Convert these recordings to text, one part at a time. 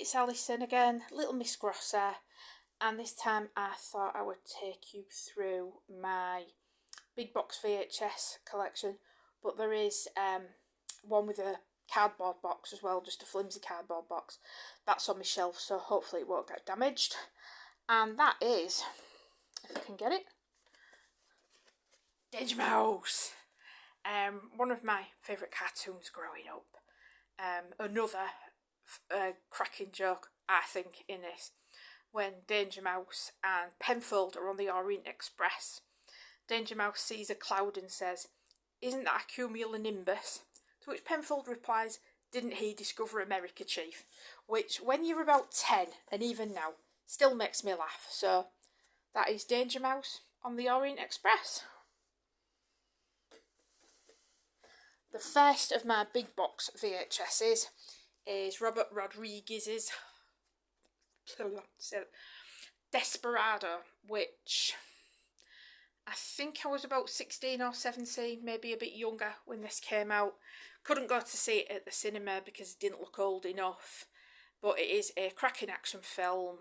it's Alison again, Little Miss Grosser, and this time I thought I would take you through my big box VHS collection, but there is one with a cardboard box as well, just a flimsy cardboard box. That's on my shelf, so hopefully it won't get damaged. And that is, if I can get it, Danger Mouse. One of my favourite cartoons growing up. Another cracking joke, I think, in this, when Danger Mouse and Penfold are on the Orient Express. Danger Mouse sees a cloud and says, "Isn't that a cumulonimbus?" To which Penfold replies, "Didn't he discover America, Chief?" Which, when you're about 10, and even now, still makes me laugh. So, that is Danger Mouse on the Orient Express. The first of my big box VHSs is Robert Rodriguez's Desperado, which I think I was about 16 or 17, maybe a bit younger when this came out. Couldn't go to see it at the cinema because it didn't look old enough, but it is a cracking action film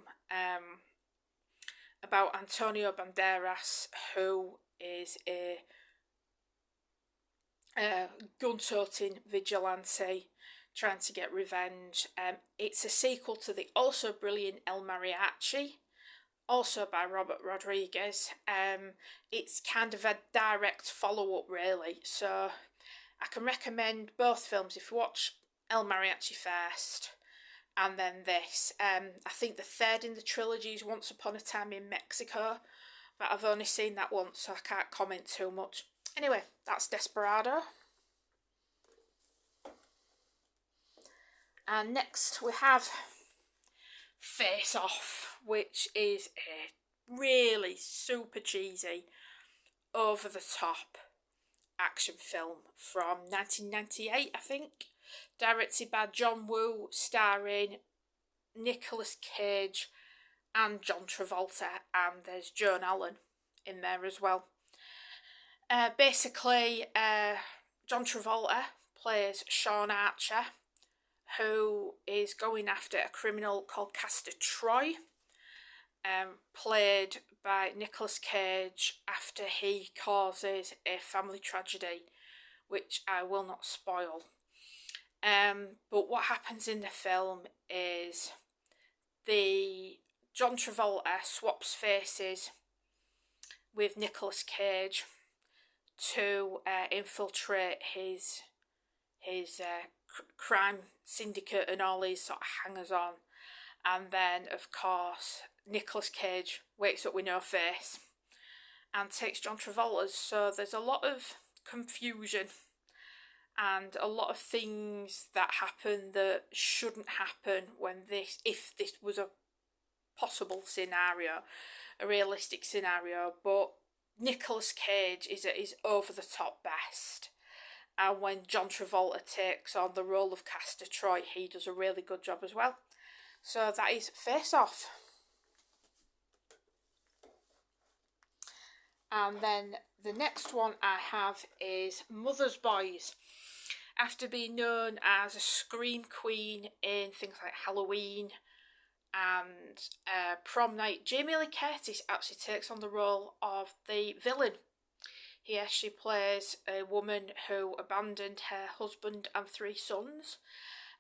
about Antonio Banderas, who is a gun-toting vigilante trying to get revenge. It's a sequel to the also brilliant El Mariachi, also by Robert Rodriguez. It's kind of a direct follow-up, really, so I can recommend both films if you watch El Mariachi first and then this. I think the third in the trilogy is Once Upon a Time in Mexico, but I've only seen that once, so I can't comment too much. Anyway, that's Desperado. And next we have Face Off, which is a really super cheesy, over the top action film from 1998, I think. Directed by John Woo, starring Nicolas Cage and John Travolta, and there's Joan Allen in there as well. Basically, John Travolta plays Sean Archer, who is going after a criminal called Castor Troy, played by Nicolas Cage, after he causes a family tragedy, which I will not spoil. But what happens in the film is John Travolta swaps faces with Nicolas Cage to infiltrate his crime syndicate and all these sort of hangers-on. And then, of course, Nicolas Cage wakes up with no face and takes John Travolta's. So there's a lot of confusion and a lot of things that happen that shouldn't happen if this was a possible scenario, a realistic scenario. But Nicolas Cage is at his over-the-top best. And when John Travolta takes on the role of Castor Troy, he does a really good job as well. So that is Face Off. And then the next one I have is Mother's Boys. After being known as a scream queen in things like Halloween and Prom Night, Jamie Lee Curtis actually takes on the role of the villain. Here she plays a woman who abandoned her husband and 3 sons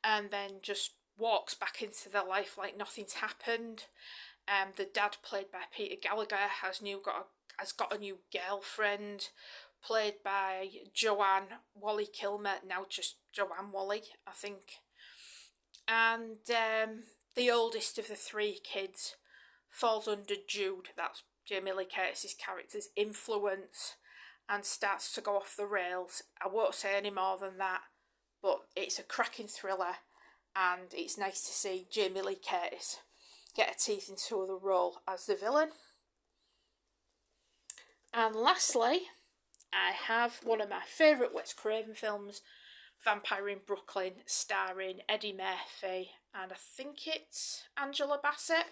and then just walks back into their life like nothing's happened. The dad, played by Peter Gallagher, has got a new girlfriend, played by Joanne Wally Kilmer, now just Joanne Wally, I think. And the oldest of the 3 kids falls under Jude, that's Jamie Lee Curtis's character's influence, and starts to go off the rails. I won't say any more than that, but it's a cracking thriller, and it's nice to see Jamie Lee Curtis get her teeth into the role as the villain. And lastly, I have one of my favourite Wes Craven films, Vampire in Brooklyn, starring Eddie Murphy, and I think it's Angela Bassett.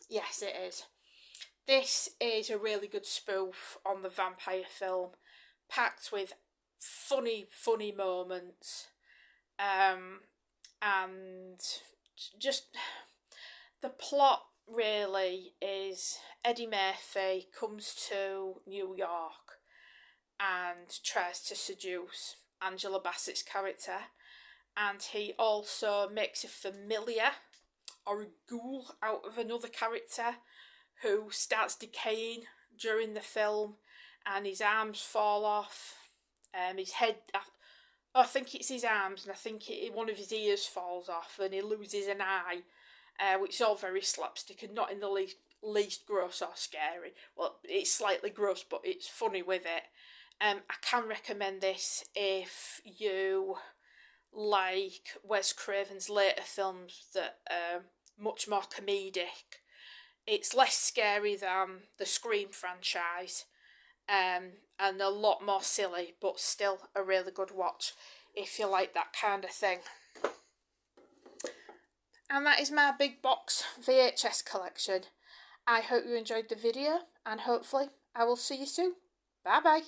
Yes, it is. This is a really good spoof on the vampire film, packed with funny moments, and just the plot really is Eddie Murphy comes to New York and tries to seduce Angela Bassett's character, and he also makes a familiar or a ghoul out of another character who starts decaying during the film, and his arms fall off, his head, I think it's his arms, and I think one of his ears falls off, and he loses an eye, which is all very slapstick and not in the least gross or scary. Well, it's slightly gross, but it's funny with it. I can recommend this if you like Wes Craven's later films that are much more comedic. It's less scary than the Scream franchise, and a lot more silly, but still a really good watch if you like that kind of thing. And that is my big box VHS collection. I hope you enjoyed the video, and hopefully I will see you soon. Bye bye.